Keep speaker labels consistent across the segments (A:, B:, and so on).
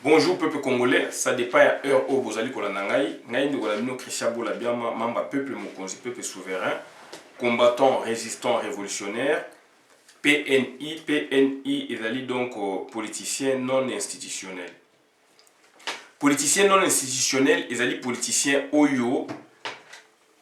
A: Bonjour peuple congolais, ça dépend à l'heure où vous allez kolanangai. Ngai ndi kolamino Christian Bola Biama, mamba peuple mokonzi, peuple souverain, combattant, résistant, révolutionnaire, PNI, PNI, ezali donc politicien non institutionnel. Politicien non institutionnel, ezali politicien oyo,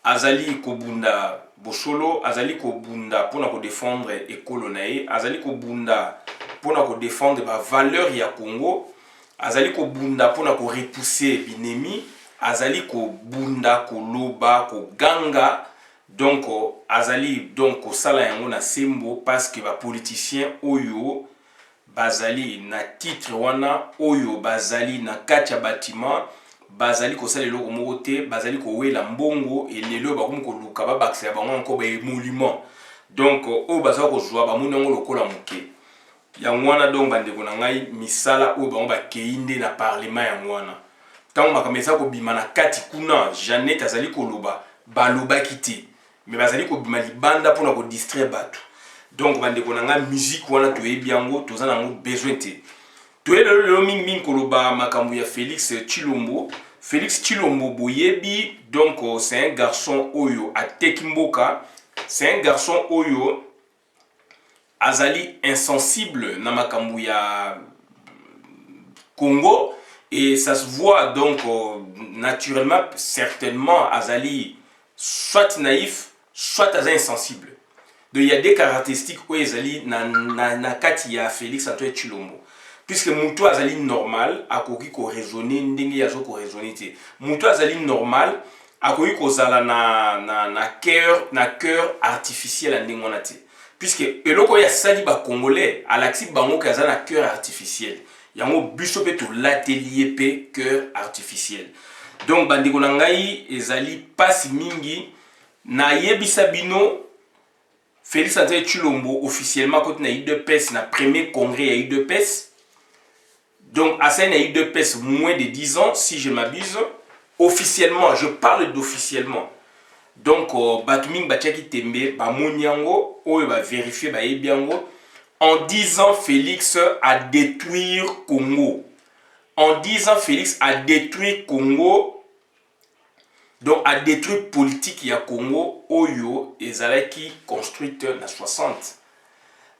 A: azali kobunda bosolo, azali kobunda pona ko défendre ekolo nae, azali kobunda pona ko défendre ba valeur ya Congo. Azali ko bunda pona ko repousser binemi, azali ko bunda ko loba ko ganga, donc azali donc ko sala yango na sembo parce que ba politicien oyo bazali na titre wana oyo bazali na katia bâtiment bazali ko sala eloko moko te, bazali ko wela mbongo et lelo ba ko luka ba bakisa bango encore ba émolument, donc o bazali ko zwa ba munango lokola muke. Yangwana donc bandeko na ngai misala oyo bango bakeinde na parlement yangwana tango makamesa ko bima na kati kuna Jeannette azali koloba baloba kiti mais bazali ko bima libanda pona ko distraire bato, donc bandeko na ngai musique wana toyebi yango toza nango besoin te toyelo mingi koloba makambo ya Félix Tshilombo. Félix Tshilombo boyebi donc c'est un garçon oyo ateki mboka, c'est un garçon oyo azali insensible na makambo ya Congo et ça se voit donc naturellement, certainement azali soit naïf soit azali insensible. Donc il y a des caractéristiques où azali na kati ya Félix Antoine Tshilombo, puisque muto azali normal akoki ko raisonner ndenge yazo ko raisonner te, muto azali normal akoki ko zala na cœur artificiel ndenge wana te, puisque eloko ya sali ba congolais alaxi bango kaza na cœur artificiel yango biso pe to l'atelier pe cœur artificiel. Donc bandeko na ngai ezali pasi mingi na yebisa bino Félix Antoine Tshilombo officiellement quand na UDPS na premier congrès à UDPS, donc à ça na UDPS moins de 10 ans si je m'abuse, officiellement, je parle d'officiellement. Donc batuming bachaki tembe ba moniango oyo ba vérifier ba yebiango en 10 ans Félix a détruit Congo. En 10 ans Félix a détruit Congo, donc a détruit politique ya Congo oyo ezalaki construite na 60.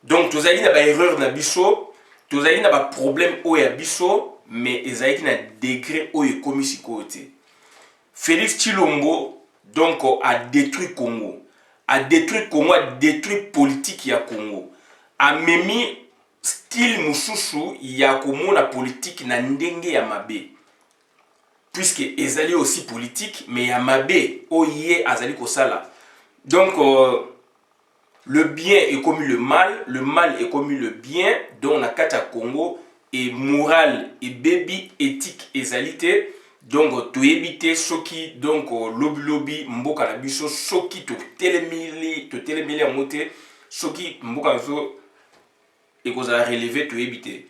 A: Donc tozali na ba erreur na biso, tozali na ba problème oyo ya biso, mais ezalaki na degré oyo komisi kote. Félix Tshilombo donc a détruit Congo, a détruit politique ya Congo, a memi style mususu ya komona politique na ndenge ya mabe, puisque ezali aussi politique mais ya mabe oye azali kosala. Donc le bien est commis le mal est commis le bien, donc na kata Congo et moral et baby éthique ezalité. Donc to éviter soki donc lobby mboka na biso soki to telemili en moté soki mboka zo et qu'on a relevé to éviter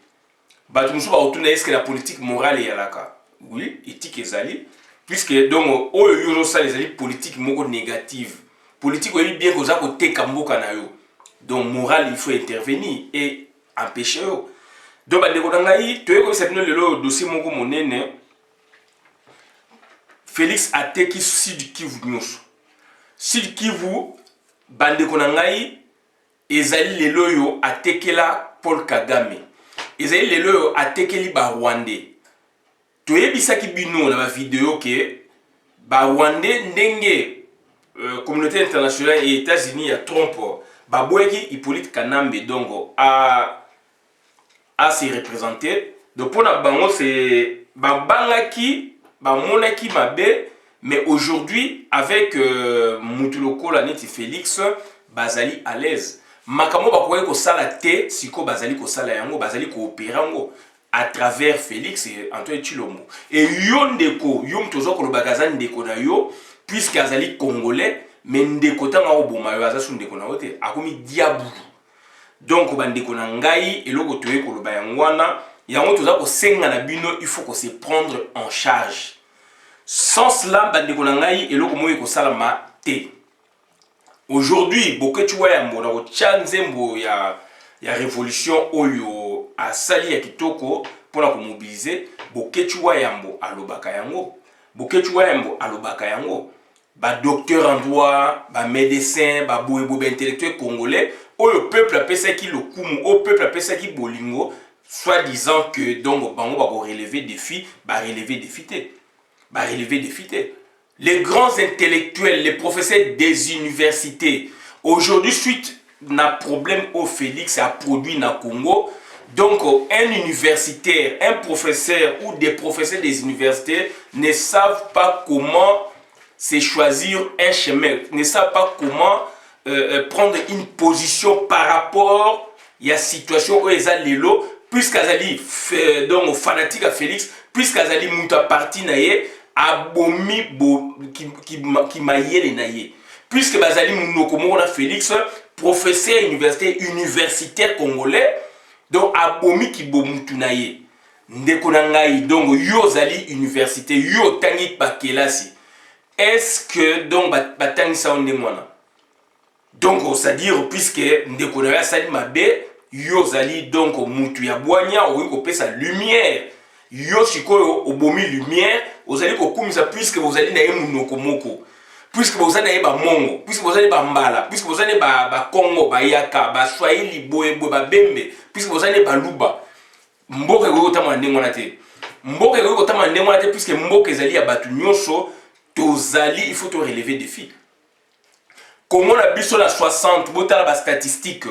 A: ba tumusu ba otuna est-ce que la politique morale est alaka, oui éthique ezali, puisque donc oyo yozo ça les ali politique moko négative, politique oyo bien koza ko teka mboka na yo, donc morale il faut intervenir et empêcher yo. Donc ba ndeko ngai to yeko sabino lelo dossier moko monene Félix a teki Sud Kivu nyonso. Sud Kivu bandeko na ngai ezali lelo yo atekela Paul Kagame. Ezali lelo yo atekeli ba Rwandais. Toyebisaki bino na ba vidéo ke ba Rwandais ndenge communauté internationale et États-Unis ya Trump ba boyeki Hippolyte Kanambe donc à se représenter. Donc pour na bango c'est ba bangaki ba monaki mabe, mais aujourd'hui avec Mutuloko la neti Félix bazali à l'aise. Makamo ba koye ko sala te siko bazali ko sala yango, bazali coopérer yango à travers Félix et Antoine Tshilombo. Et yo ndeko yo mtozo ko lobakaza ndeko na yo puisque azali congolais, mais ndeko tanga oboma yo azasu ndeko na wote akomi diabu. Donc bandeko na ngai eloko toye ko loba yangwana yango toza ko senga na bino, il faut ko se prendre en charge. Sans cela bandeko na ngai eloko moye ko sala ma te. Aujourd'hui boketuwa ya mbona ko chanzembo ya révolution oyo asali ya kitoko pour la mobiliser Bokechuwa Yambo alobaka yango Bokechuwa Yambo alobaka yango ba docteur en droit ba médecin ba boebo ba intellectuel congolais au peuple appelle ça qui le kumu au peuple appelle ça qui bolingo soit disant que donc bango ba relever défi ba relever défité ba relever défité les grands intellectuels les professeurs des universités aujourd'hui suite na problème au Félix a produit na Congo. Donc, un universitaire, un professeur ou des professeurs des universités ne savent pas comment se choisir un chemin, ne savent pas comment prendre une position par rapport à la situation où ils ont l'élo, puisqu'ils sont donc fanatiques à Félix, puisqu'ils sont mouta parti naïe, abomi qui maillait les naïe. Puisque Bazali Mounokomo Félix, professeur universitaire congolais, donc abomi ki bomutunaye ndeko na ngai donc yo zali université yo tangi bakelasi est-ce que donc batangi sa onde mwana donc c'est-à-dire puisque ndeko na sali mabe yo zali donc mutu ya bwanya oyi ko pesa lumière yo sikoyo obomi lumière ozali ko kumisa puisque vous allez na yemunoko moko puisque vous allez ba mongo puisque vous allez ba mbala puisque vous allez ba Congo ba yaka ba swahili boebo ba bembe puisque vous allez ba luba mboka ko tama ndengona te mboka ko tama ndengona te puisque mboka ezali ya batu nyonso tozali il faut te relever défi comment la biso la 60 botala ba statistique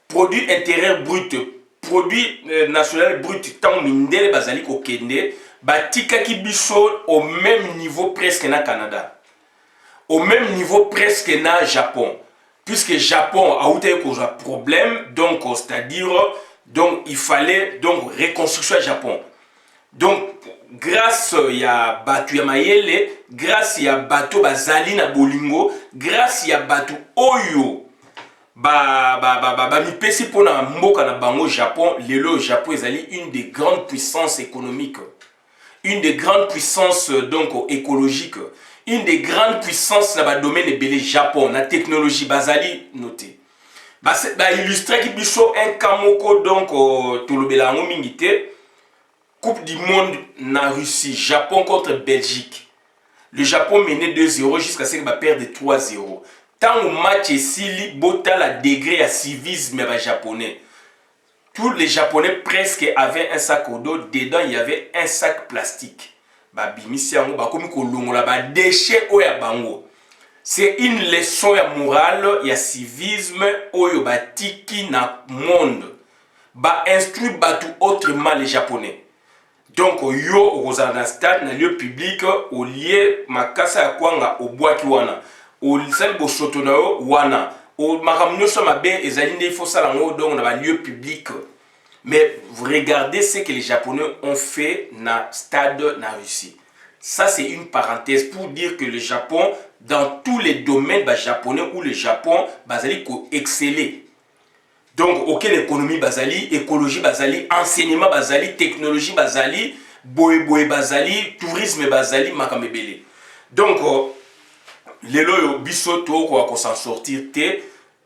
A: produit intérieur brut produit national brut tant mindele bazali ko kende batika ki biso au même niveau presque na Canada au même niveau presque na Japon puisque Japon a eu un problème donc c'est-à-dire donc il fallait donc reconstruction Japon donc grâce ya batu ya mayele grâce ya bato bazali na bolingo grâce ya batu oyo mi pesi pona mboka na bango Japon lelo Japon ezali une des grandes puissances économiques une des grandes puissances donc écologiques une des grandes puissances dans le domaine de Japon, la technologie bazali notée. Illustré qui biso un kamoko donc tolobela ngo mingité Coupe du monde na Russie, Japon contre Belgique. Le Japon menait 2-0 jusqu'à ce qu'il perde 3-0. Tant au match ici, bota la degré à civisme japonais. Tous les Japonais presque avaient un sac au dos, dedans il y avait un sac plastique. C'est une leçon ya morale ya civisme oyo batiki na monde ba instruit batu autrement les japonais donc yo ozana stade na lieu public au lieu makasa ya kwanga obwaki wana au sali bosoto na yo wana au makamnyo so mabe ezali nde il faut sala ngo donc na ba lieu public. Mais vous regardez ce que les Japonais ont fait dans le stade na Russie. Ça, c'est une parenthèse pour dire que le Japon, dans tous les domaines japonais où le Japon bazali exceller. Donc, aucune économie bazali, écologie bazali, enseignement bazali, technologie bazali, boé bazali, tourisme bazali, makamebele. Donc, les loyo bisoto ko s'en sortir te.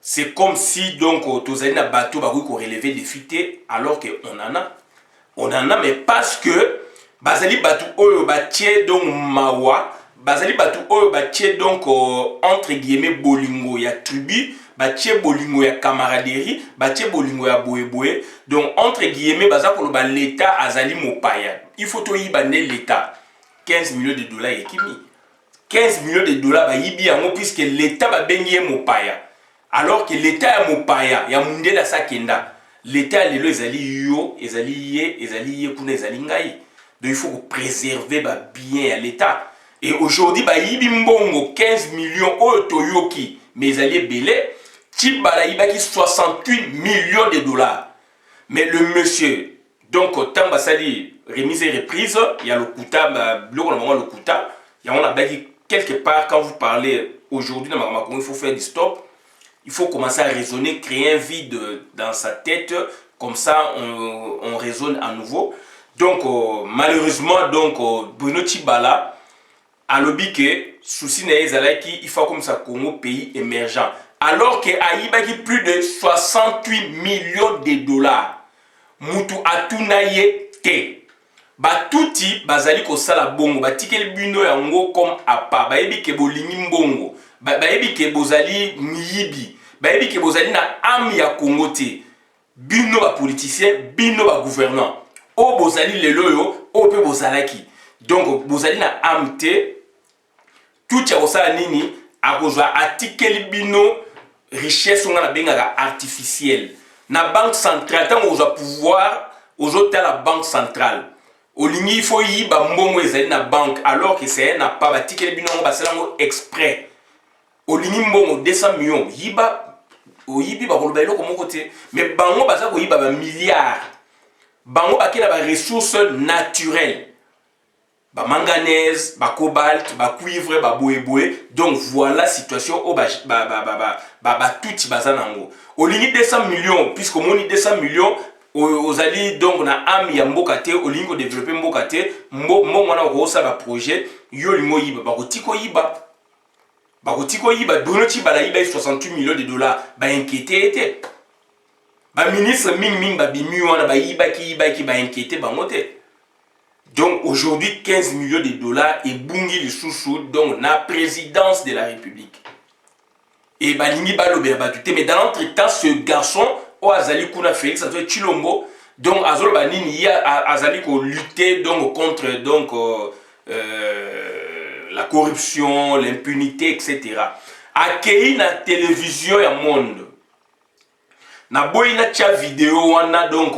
A: C'est comme si donc tous les bateaux ko relever des fités alors que on en a mais parce que bazali bateau oyo batie donc mawa bazali bateau oyo batie donc entre guillemets bolingo ya tribu batie bolingo ya camaraderie batie bolingo ya boé donc entre guillemets bazako ba l'état azali mopaya il faut to yiba ne l'état 15 millions de dollars ekimi 15 millions de dollars ba yibi yango puisque l'état ba bengi mopaya. Alors que l'État est mopaya, ya mundela sakenda. L'État lelo ezali yo, ezali ye kuna ezali ngai. Donc il faut préserver bien l'État. Et aujourd'hui yibi mbongo 15 millions toyoki, mais ezali belé, tibala yibaki 68 millions de dollars. Mais le monsieur donc tamba sali remise et reprise, il y a le kuta le kuta, il y a on a quelque part quand vous parlez aujourd'hui dans ma il faut faire du stop. Il faut commencer à raisonner, créer un vide dans sa tête, comme ça on raisonne à nouveau. Donc malheureusement donc Bruno Tshibala a lobby que souci n'est il faut comme ça Congo pays émergent. Alors que Aïbaki plus de 68 millions de dollars. Mutu atunaye te. Batuti bazali ko sala bongo batikeli bino yango comme apa bayebi ke bolingi mbongo bayebi ke bozali miyibi bayebi ke bozali na âme ya Congo te. Bino ba politicien bino ba gouvernant o bozali lelo yo o pe bozalaki donc bozali na âme te. Tout ya kosala nini akozwa atikeli bino richesse nga na bengaka artificielle na banque centrale tant ozwa pouvoir ozota la banque centrale olingi il faut yiba mbongo ezali na banque alors que c'est na pas batikeli bino ngo basalango exprès olingi mbongo 200 millions yiba oyibi ba koloba eloko moko te mais bango baza ko yiba ba milliards bango bakela ba ressources naturelles ba manganèse, ba cobalt, ba cuivre, ba boé. Donc voilà la situation au tout bazanango. Au limite 200 millions, puisque mon 200 millions, aux alliés donc na am ya mbokate, au limite développer mbokate, mwana rosa ba projet, yo limo yiba, ba kotiko yiba. Ba kotiko yiba, donochi ba la yiba 68 millions de dollars, ba inquiété était. Ba ministre ming ba bimi wana ba yiba ki ba inquiété ba ngote. Donc aujourd'hui, 15 millions de dollars et bungi le sous donc la présidence de la République. Et balingi balobe batute mais dans l'entretemps ce garçon au azali kuna Félix Antoine Tshilombo donc azolo banini ya azali ko lutter donc contre donc la corruption, l'impunité etc. Accueilli na télévision ya monde. Na boyi na tia vidéo wana donc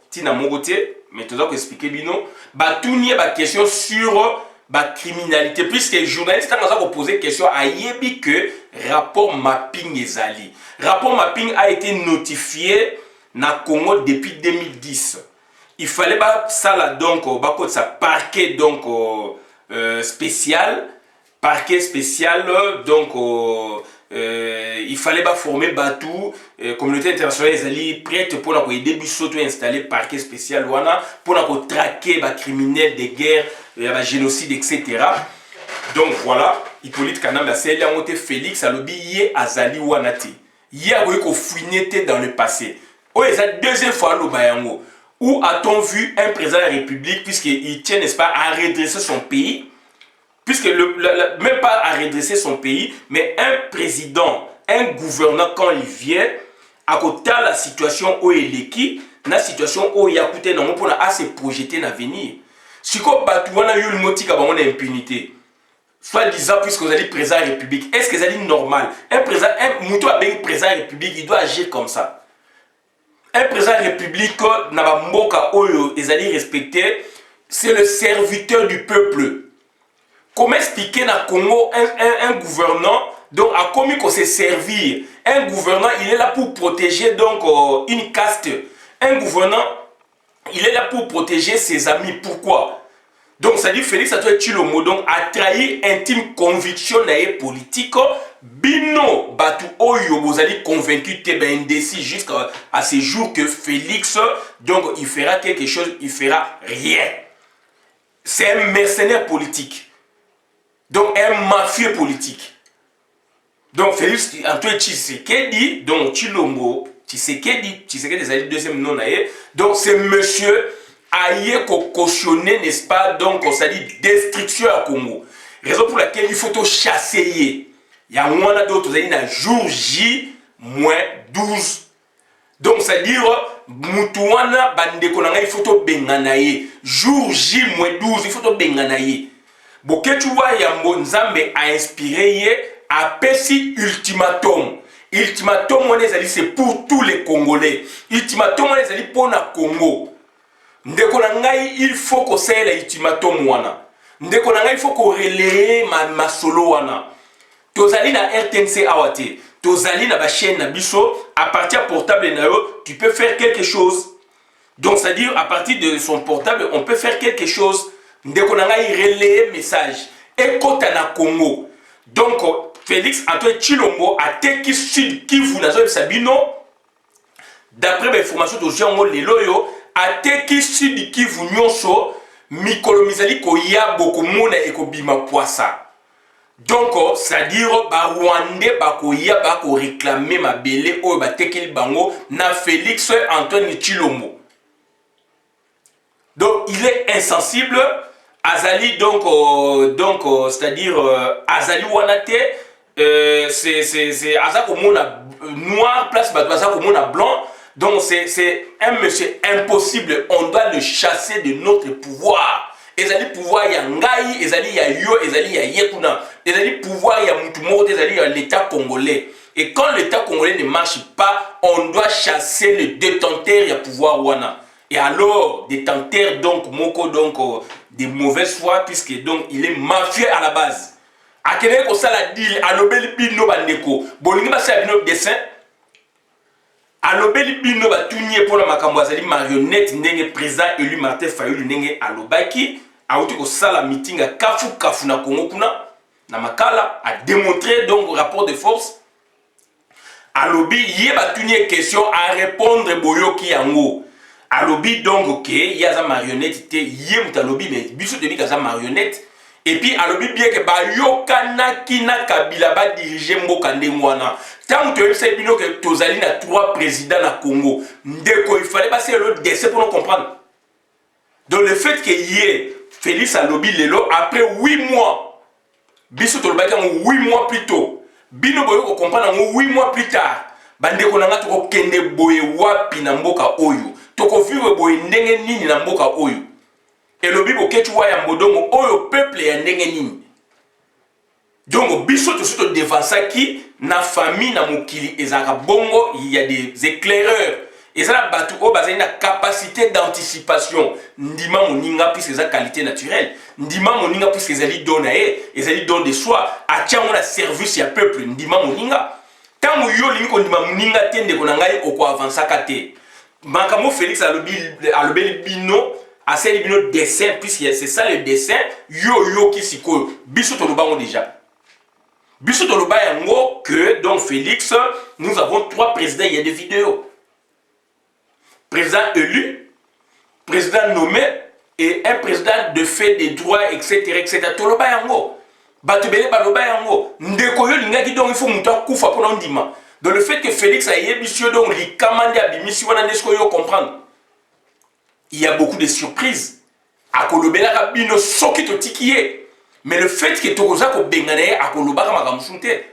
A: tina mogote mais tu dois expliquer bino batounie ba question sur ba criminalité puisque les journalistes ont posé question à yebi que rapport mapping ezali. Rapport mapping a été notifié na Congo depuis 2010. Il fallait ba ça là donc ba code ça parquet donc spécial donc il fallait pas former Batou, communauté internationale ezali prête pour la aider biso to installer parquet spécial wana pour la traquer ba criminels de guerre, ba génocide etc. Donc voilà, Hippolyte Kanamba c'est là monté Félix alobi yé azali wana te. Yé a ko fouiner dans le passé. Oh, c'est la deuxième fois lo bayango. Où a-t-on vu un président de la République puisqu'il tient n'est-ce pas à redresser son pays? Puisque même pas à redresser son pays, mais un président, un gouverneur, quand il vient, à côté de la situation où il est qui, la situation où il y a coûté non pour se projeter dans l'avenir. Si vous avez eu le motif d'impunité, soit disant, puisque vous allez président de la République, est-ce que c'est normal? Un président de la République, il doit agir comme ça. Un président de la République, c'est le serviteur du peuple. Comment expliquer dans le Congo un gouvernant donc a commis qu'on se servir. Un gouvernant, il est là pour protéger donc une caste. Un gouvernant, il est là pour protéger ses amis. Pourquoi? Donc ça dit Félix Antoine Tshilombo donc a trahi intime conviction politique. Bino batu oyo bozali convaincu te ben indécis jusqu'à ce jour que Félix donc il fera quelque chose, il fera rien. C'est un mercenaire politique. Donc un mafieux politique. Donc Félix Antoine Tshisekedi, donc Tshilombo, Tshisekedi des deuxième nom naé. Donc c'est monsieur aïe cautionné, n'est-ce pas? Donc on dit destruction à Congo. Raison pour laquelle il faut tout chasser. Il y a moins d'autres années dans jour J moins 12. Donc c'est à dire Moutouana Bandekonanga il faut tout benganaye. Jour J moins 12 il faut tout benganaye. Bon, que tu vois, Yambo Nzambe a inspiré à Pessi ultimatum. Ultimatum, c'est pour tous les Congolais. Ultimatum, c'est pour le Congo. Il faut qu'on s'aille l'ultimatum. Il faut qu'on relaye ma solo. Tozali na RTNC awate. Tozali na ba chaîne na biso. À partir portable, tu peux faire quelque chose. Donc, c'est-à-dire, à partir de son portable, on peut faire quelque chose. Ndeko nanga il relaye message et kota na Congo. Donc Félix Antoine Tshilombo a teki sud Kivu nazo sabino d'après les informations de Jean Leloyo a teki sud Kivu nyonso mikolo mizali ko ya boko mona e ko bima poisa. Donc c'est-à-dire ba Rwandais ba ko ya ba ko réclamer ma belé o ba teki bango na Félix Antoine Tshilombo. Donc il est insensible. Azali donc c'est-à-dire Azali Wanate c'est Azak au monde noir place Azak au monde blanc. Donc c'est un monsieur impossible. On doit le chasser de notre pouvoir. Ezali pouvoir ya ngai, ezali ya yo, ezali ya yekuna. Ezali pouvoir ya mutu moko, ezali ya l'état congolais. Et quand l'état congolais ne marche pas, on doit chasser le détenteur ya pouvoir wana. Et alors, détenteur donc moko donc de mauvaise foi puisque donc il est mafieux à la base. Akene ko sala deal alobeli bino bandeko. Bolingi ba sa bino dessin. Alobeli bino ba tunye pour la makambo azali marionnette ndenge président élu Martin Fayulu ndenge alobaki auti ko sala meeting a kafu na Congo kuna na makala a démontré donc rapport de force. Alobi yé ba tunye question à répondre boyoki yango. Alobi donc ok yaza marionnette te yé mutalobi mais biso de bika za marionnette. Et puis alobi bien que ba yokana kina kabila ba diriger mboka ndengwana. Tant que c'est bino que tozali na 3 présidents na Congo. Ndeko il fallait passer le décès pour nous comprendre. Donc le fait que yé Félix alobi lelo après 8 mois. Biso tolobaki 8 mois plus tôt. Bino boyo ko comprendre 8 mois plus tard. Bandeko nanga to kende boye wapi na mboka oyo. Toko vivre boye ndenge nini na mboka oyo. Et le bibo ketuwa ya mbodongo oyo peuple ya ndenge nini. Donc biso to soto devant ça qui na famille na mokili ezaka bongo il y a des éclaireurs. Et ça la batu o bazali na capacité d'anticipation. Ndima moninga puisque ça qualité naturelle. Ndima moninga puisque ezali donae, ezali don de soi, atia mona service ya peuple ndima moninga. Tant yo lingi ko ndima moninga tende ko ngai oko avancer kate. Makamo Félix alobeli bino assez bino dessin puisque c'est ça le dessin yo qui siko biso to lobango déjà. Biso to lobango que donc Félix nous avons 3 présidents, il y a des vidéos. Président élu, président nommé et un président de fait des droits etc. To lobango. Batubele ba lobango ndeko yo lingaki donc il faut muta kufa pour ndima. Donc le fait que Félix a yébisio donc li kamande abimisi wana nesko yo comprendre. Il y a beaucoup de surprises. Akolobela kabino soki to tikiye. Mais le fait que tokoza ko bengane akolobaka makamusunte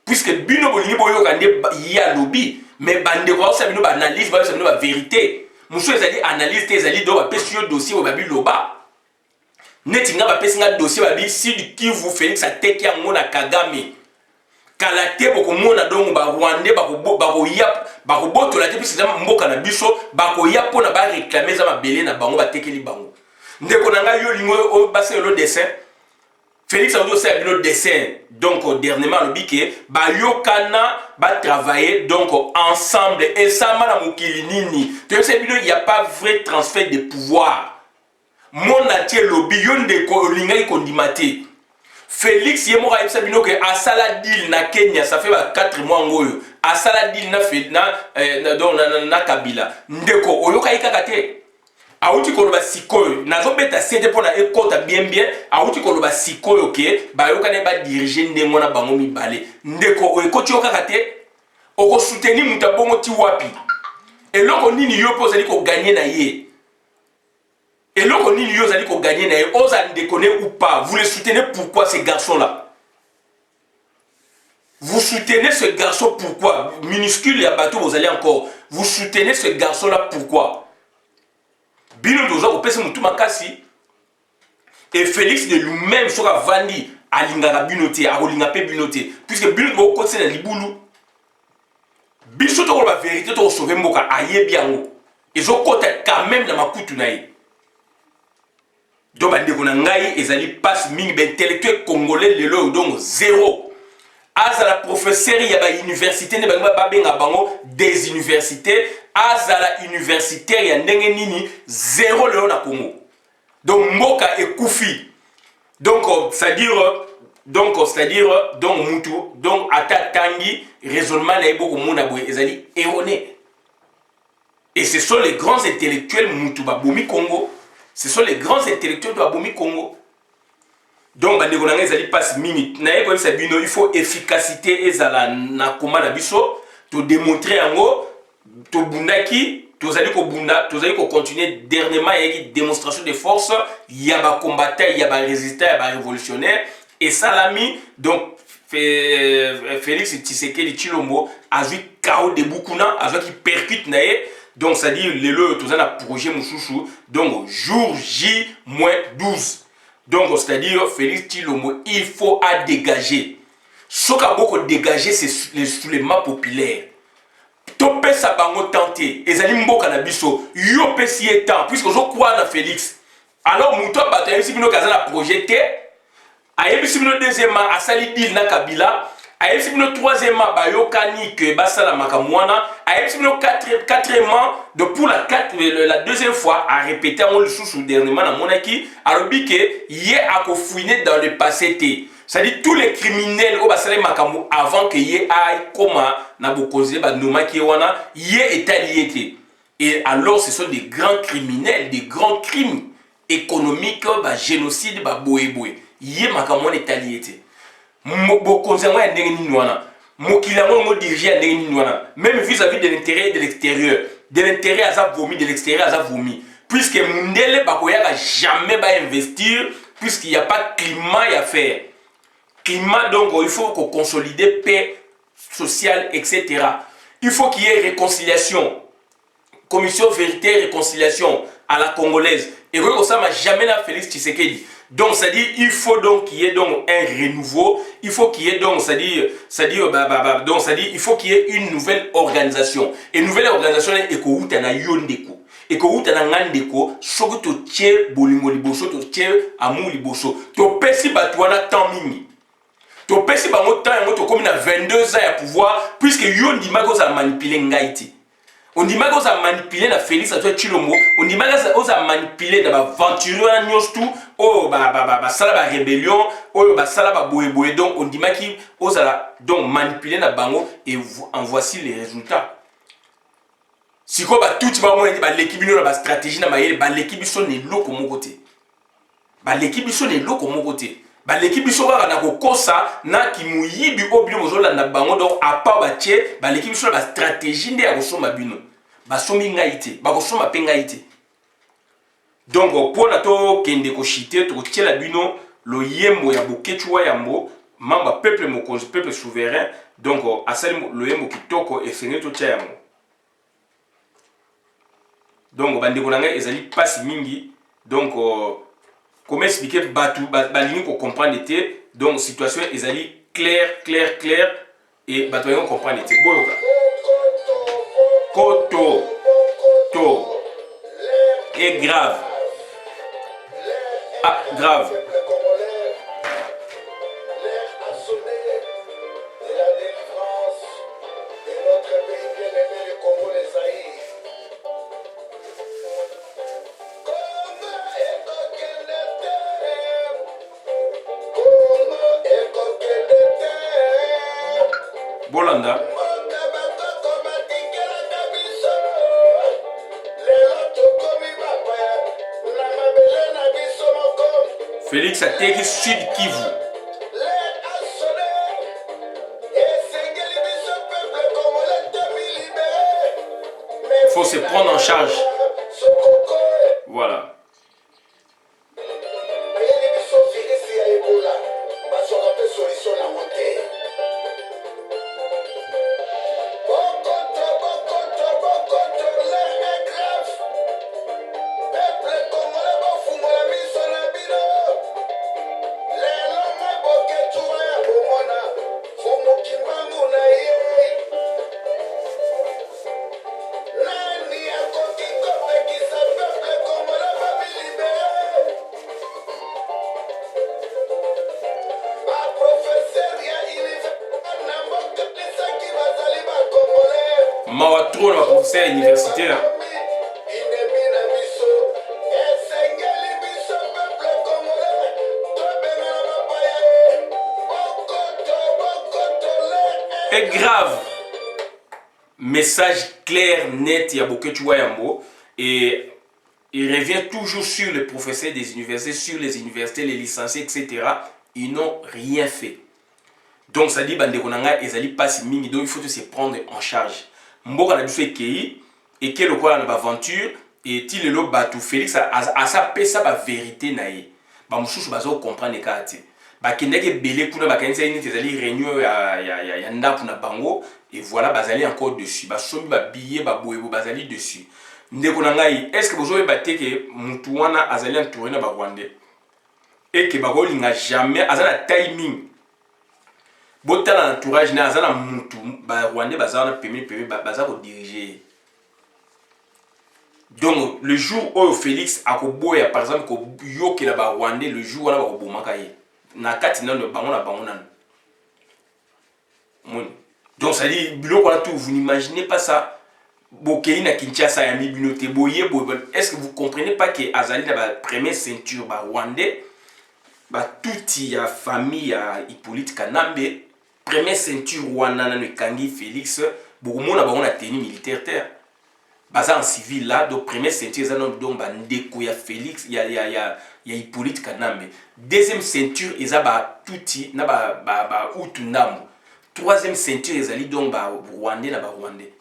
A: puisque bino bolingi boyo kande ya lobby mais bande ko sa bino ba analyse ba sa bino ba vérité. Muso ezali analyse te ezali do ba pesio dossier ba biloba. Netinga ba pesinga dossier ba bi si du Kivu Félix a teki yango na Kagame. Kalate boko mona donc ba Rwandais bako yap bako botola te puisque mboka na biso bako yap pona ba réclamer za mabele na bango ba tekeli bango. Ndeko nanga yo lingo o basé le dessin. Félix a aussi fait le dessin donc dernièrement le biké ba yo kana ba travailler donc ensemble et ça mana mokili nini. Tu sais il y a pas vrai transfert de pouvoir. Mon atie lobby yo ndeko linga ikondimate. Félix Yemora Ipsa Bino que à Saladil na Kenya ça fait 4 mois ngoyo à Saladil na Kabila ndeko oyoka ikakate auti koloba sikoyo nazo beta sete pona ekota bien auti koloba sikoyo ke ba yoka ne ba diriger ndengo na bango mibale ndeko oyekoti okakate oko soutenir mutabongo ti wapi eloko nini yo pozali ko gagner na ye. Et l'autre ni lui a dit qu'on gagnait, on a déconné ou pas. Vous le soutenez pourquoi ces garçons-là? Vous soutenez ce garçon pourquoi? Minuscule et à bateau, vous allez encore. Vous soutenez ce garçon-là pourquoi? Bino doza au pese mutu makasi. Et Félix de lui-même sera vandi à l'ingara binoté, à l'ingapé binoté. Puisque bino doza au côté de l'ibulu. Biso to la vérité to sauver mboka aye biango. Et zo côté quand même dans ma kutunaï. Donc, ils passe intellectuel congolais le donc 0. À la professeure, il y a une université, des universités. À la universitaire, il y a 0 le na Congo. Donc, Moka et Koufi. Donc, c'est-à-dire, donc, Moutou, donc, Atatangi, raisonnement, il y a beaucoup de monde erroné. Et ce sont les grands intellectuels Moutou Baboumi Congo. Ce sont les grands intellectuels de Aboumi Congo. Donc, il faut efficacité et na koma na biso to démontrer en haut to bundaki tozali continuer dernièrement il y a une démonstration de force, il y a des combattants, il y a des résistants, il y a des révolutionnaires et ça l'a mis donc Félix Tshisekedi Tshilombo a vu KO de Bukuna, a vu qui percute naé. Donc ça dit le tout ça un projet mouchouchou. Donc jour J-12. Donc c'est-à-dire Félix Tshilombo il faut à dégager. Ce qu'a beaucoup dégagé c'est le soulèvement populaire. Topé sa bango tenté. Ezali mboka na biso. Yo pesi étant puisque je crois na Félix. Alors mouto bataille si bino kaza na projeté. Ayebisi bino deuxièmement asali deal na Kabila. Ayebisi bino troisièmement bayokani que basala makamwana. Ayebisi bino quatrièmement de pour la deuxième fois à répéter on le sous dernièrement na monaki alobi que yé a fouiner dans le passé té. C'est-à-dire tous les criminels au basala makamu avant que yé aille koma na bokoze ba noma ki wana yé étalié. Et alors ce sont des grands criminels, des grands crimes économiques, ba génocide, ba boé. Yé makamon étalié. Bokoze moi ndenge ni wana. Mokilango mo diriger ndenge ni wana. Même vis-à-vis de l'intérêt et de l'extérieur. De l'intérêt à sa vomi, de l'extérieur à sa vomi. Puisque Mundele bakoyaka jamais ba investir puisqu'il n'y a pas de climat à faire. Climat, donc il faut qu'on consolide paix sociale, etc. Il faut qu'il y ait réconciliation. Commission vérité et réconciliation à la congolaise. Et que ça m'a jamais la Félix Tshisekedi. Donc ça dit il faut donc qu'il y ait donc un renouveau. Il faut qu'il y ait donc donc ça dit il faut qu'il y ait une nouvelle organisation. Et nouvelle organisation est que où na yondeko. Et que où na ngandeko, soki to tie bolingo liboso to tie amour liboso. To pesi batwana tant mingi. To pesi bango temps yango to comme na 22 ans à pouvoir puisque yo ndima ko za manipuler ngaiti. On dit que ça manipuler la Félix à toi Tshilombo, on dit que ça manipuler na aventureux à nyos tout, oh sala ba rébellion, oh sala ba boye donc on dit que ça donc manipuler na bango et en voici les résultats. Si quoi ba tout ba mo ba l'équipe no ba stratégie na mayele ba l'équipe so ne loko mon côté. Ba l'équipe so ne loko mon côté. Ba l'équipe so ba na kokosa na kimuyibi obilo mozola na bango donc à part ba tie ba l'équipe so ba stratégie nde ya kosoma bino ba somi ngaité ba kosoma pe ngaité. Donc pour na to kende ko chiter to tie la bino lo yembo ya bokechwa yambo mamba peuple mokonzi peuple souverain donc asali lo yembo kitoko efenge to tia yambo. Donc bandeko nanga ezali passe mingi donc comment expliquer batu balingi ko comprendre té donc situation ezali clair et batu balingi comprendre té boyoka koto to et grave grave Bolanda. Félix a été Sud Kivu. Il faut se prendre en charge. Voilà. Mawatro na professeur universitaire. Est grave. Message clair, net, il y a beaucoup de Yambo. Et il revient toujours sur les professeurs des universités, sur les universités, les licenciés, etc. Ils n'ont rien fait. Donc ça dit, Bandekonanga, ils allaient passer mini, donc il faut se prendre en charge. Mboka na biso ekei et que le quoi dans l'aventure et ti lelo batu Félix a sa pesa ba vérité na ye ba mususu bazo comprendre kati ba kendeke belé kuna ba kanisa ini tezali réunion ya ndapu na bango et voilà bazali encore dessus ba sombi ba billet ba boyebo bazali dessus ndeko na ngai est-ce que bozo ba teke mutu wana azali entouré na ba Rwandais et que ba kolinga jamais azala timing botala entourage na azala mutu ba Rwandais bazala pemi baza ko diriger. Donc le jour où Félix a koboya par exemple ko yoki la ba Rwandais le jour là ba kobomaka ye na kati na le bango na bango nan mon donc ça dit biloko là tout vous n'imaginez pas ça bokei na Kinshasa ya mibinote boye est-ce que vous comprenez pas que azali na ba première ceinture ba Rwandais ba touti ya famille ya Hippolyte Kanambe première ceinture wana na kangi Félix bokomona bango na tenue militaire terre baza en civil là donc première ceinture ça donc ba ndeko ya Félix ya Hippolyte Kanambe deuxième ceinture eza ba touti na ba utu ndambo troisième ceinture ezali donc ba Rwandais na ba Rwandais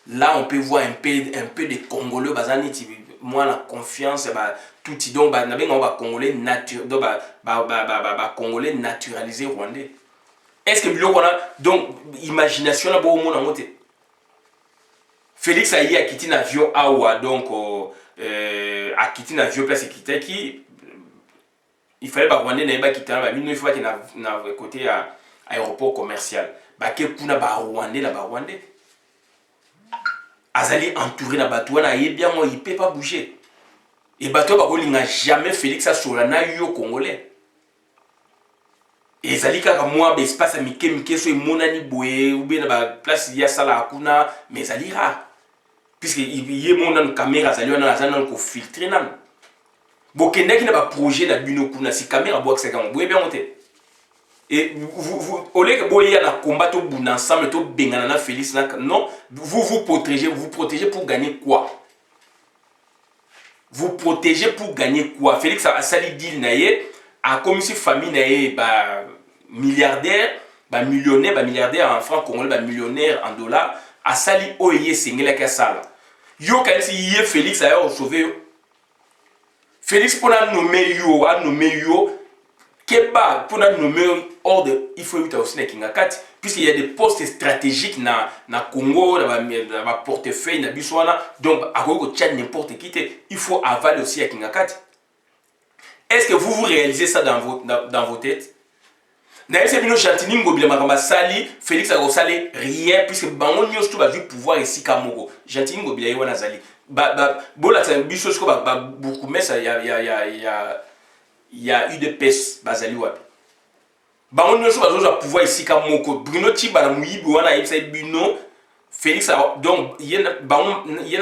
A: là on peut voir un peu de Congolais baza niti moi la confiance ba touti donc ba na benga ba Congolais nature donc ba Congolais naturalisé Rwandais. Est-ce que biloko wana donc imagination na bo mona mote Félix a eu à quitter l'avion awa donc a quitté l'avion place qui il fallait pas Rwandais na ba quitter ba mino il faut que na côté à aéroport commercial ba ke kuna ba Rwandais la ba Rwandais azali entouré na bateau na bien moi il peut pas bouger et bateau ba kolinga jamais Félix a sur la na yo congolais et zali kaka moi espace mike so monani boye ou bien ba place ya sala akuna mais zali rare puisque il y a mon caméra zali wana azana ko filtrer nan bokende ki na ba projet na bino kuna si caméra box ça quand boye bien monter et vous au lieu que boye na combat to buna ensemble to bengana na Félix na non vous protégez pour gagner quoi vous protégez pour gagner quoi Félix a sali deal na ye a comme si famille na ye ba milliardaire ba milliardaire en francs congolais ba millionnaire en dollars a sali oye sengela ka sala yo kanisi ye Félix a sauvé Félix pour la nommer yo keba pour la nommer hors de il faut être aussi na kingakati puisqu'il y a des postes stratégiques na Congo na ba portefeuille na biswana donc a ko tcha n'importe qui il faut avaler aussi à kingakati. Est-ce que vous réalisez ça dans vos têtes? N'a pas bino Chantini ngobila makamba sali Félix a sali rien puisque bango nyos tout ba du pouvoir ici kamoko Chantini ngobila yi wana zali bola ta biso sko ba beaucoup mais ça il y a eu de pes bazali wapi bango nyos ba zo pouvoir ici kamoko Bruno Tiba na muyibi wana yebisa bino Félix a donc yena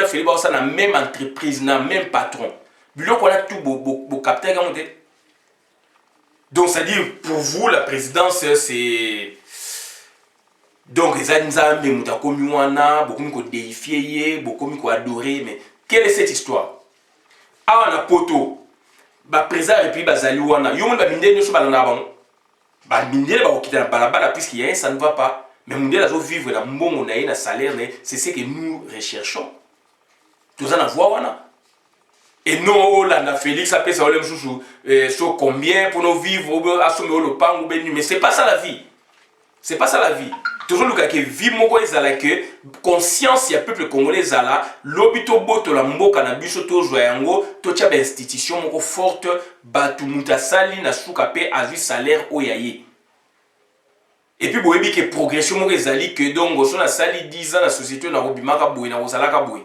A: Félix ba ça na même entreprise na même patron biloko wana tout bo capter comme monter. Donc, c'est-à-dire, pour vous, la présidence, c'est... Donc, les Anzambe, beaucoup de déifier, beaucoup de adorer, mais quelle est cette histoire? Ah, on a poto. Bah, président et puis bazali wana. Yo mon ba minde nyoso balana bango. Ba minde ba okita na balabala puisqu'il y a ça ne va pas. Mais minde la zo vivre na mbongo na na salaire, c'est ce que nous recherchons. Tout ça na voix wana. Et non, là, na Félix a fait ça, sur combien pour nous vivre, assumer le pain ou béni. Mais c'est pas ça la vie. C'est pas ça la vie. Toujours le cas que vie moko ezala que conscience ya peuple congolais zala lobito boto la mboka na biso to joyango to tia ba institution moko forte batu mutasali na suka pe azu salaire oyaye. Et puis boyebi que progression moko ezali que donc so na sali 10 ans la société na robimaka boye na ozalaka boye.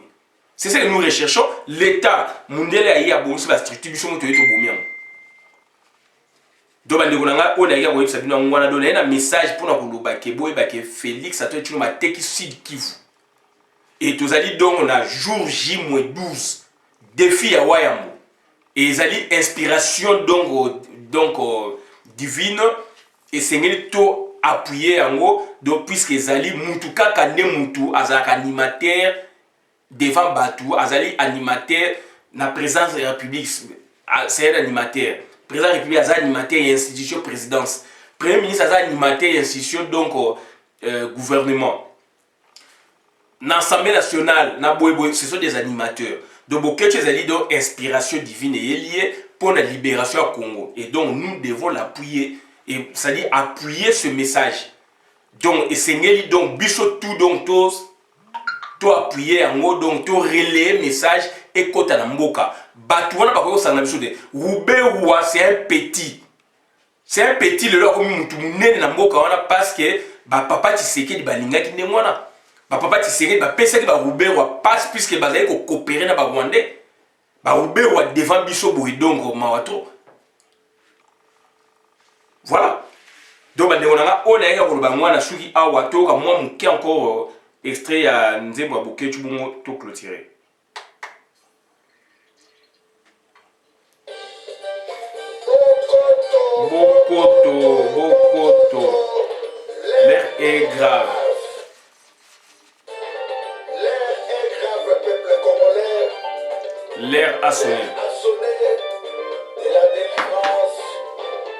A: C'est ce que nous recherchons. L'État mondial a eu à bonner la structure du monde de l'État. Donc, on a donné un message pour nous que Félix a été un Sud Kivu. Et tous allez donc on a jour J-12 défi à Wayambo. Et ils allaient inspiration donc divine et c'est tout appuyé en haut donc puisque ils allaient mutuka kane mutu azak animateur devant Batou, Azali animateur, na présence de la République, c'est un animateur. Président de la République, Azali animateur et institution présidence. Premier ministre, Azali animateur et institution, donc gouvernement. l'Assemblée nationale, ce sont des animateurs. Donc, beaucoup de inspiration divine est liée pour la libération au Congo. Et donc, nous devons l'appuyer. Et ça dit appuyer ce message. Donc, et c'est donc, bichot tout, donc, to appuyer en mot, donc, to relayer message et kota na mboka. Batouana, par contre, ça n'a pas de Rouba, c'est un petit. C'est un petit, le comme moutoumouné na mboka, parce que, papa, tu sais qu'il y a des balinga qui n'est pas. Papa Tshisekedi pesa ki ba Roubaix wa passe puisque bazali ko coopérer na ba Rwandais ba Roubaix wa devant biso boridongo mawato. Voilà. Donc ba ndengona on a ko ba mwana suki awa to ka mwa muke encore extrait ya nzembo boke tu bongo to clôturer. Bokoto. L'air est grave. L'air a sonné.
B: De la délivrance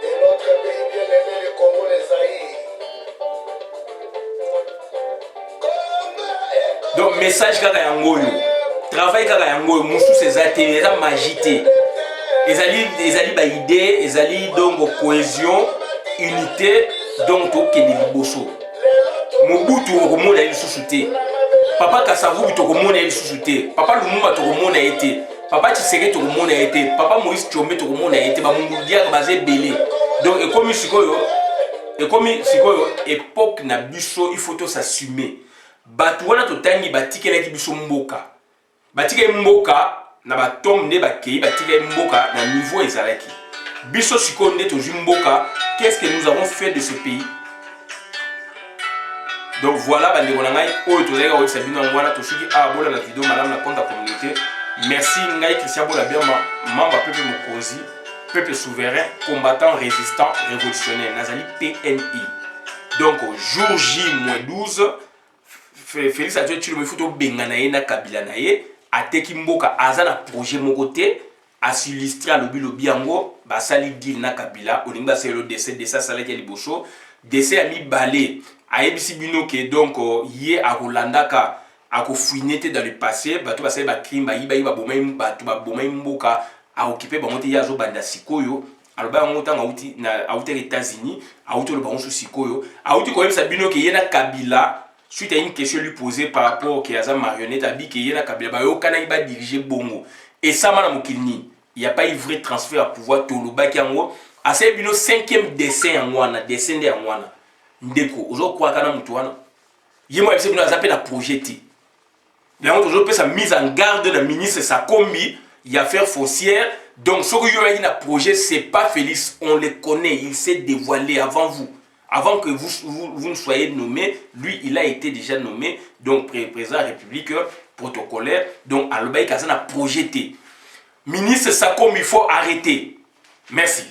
B: de notre pays bien-aimé, le Congo, les Zaïre.
A: Donc, message kaka yangoyo. Travail kaka yangoyo. Moussou ses ateliers, ça magité. Ezali ba idée, ezali donc cohésion, unité, donc au Keniliboso. Mobutu okomona ili susute. Papa Kasavubu tokomona ili susute. Papa Lumumba tokomona été. Papa Tshisekedi tokomona été. Papa Moïse Tshombe tokomona été. Ba mungudia basé belé. Donc ekomi sikoyo époque na biso il faut to s'assumer. Batu wana totangi batikelaki biso mboka. Batike mboka na batom nde bakei batike mboka na niveau ezalaki. Biso sikoyo nde tozu mboka. Qu'est-ce que nous avons fait de ce pays? Donc voilà, merci Ngai Christian Bolabia, membre peuple Mokozi, peuple souverain, combattant, résistant, révolutionnaire, Nazali PNI. Donc jour J-12, Félix Antoine Tshilombo Futo Benganaye na Kabila naye, ateki mboka azana projet mokote, asilistri à lobi yango, basali deal na Kabila, olinga c'est le décès de ça salaki liboso, décès a mis balé. Aebisi bino ke donc yé a Rolandaka a ko fouineté dans le passé bato ba ba crime ba yiba yiba bomai bato ba bomai mboka a occupé ba monte yazo banda sikoyo aloba ngota ngauti na auti les États-Unis a auti le baron sikoyo a auti ko yebisa bino ke yena Kabila suite à une question lui posée par rapport ke aza marionnette abi ke yena Kabila ba yo kana iba diriger bongo et ça mana mokilini il y a pas eu vrai transfert à pouvoir toloba ki yango a c'est bino 5e dessin en wana dessin de en wana ndeko ozo kwa kana mutu wana yemo yebise bino azape na projeté donc ozo pe sa mise en garde de ministre sa combi y affaires foncières donc ce que yo y na projet c'est pas Félix on le connaît il s'est dévoilé avant vous avant que vous ne soyez nommé lui il a été déjà nommé donc président République protocolaire donc alobaï kaza na projeté ministre sa combi il faut arrêter merci.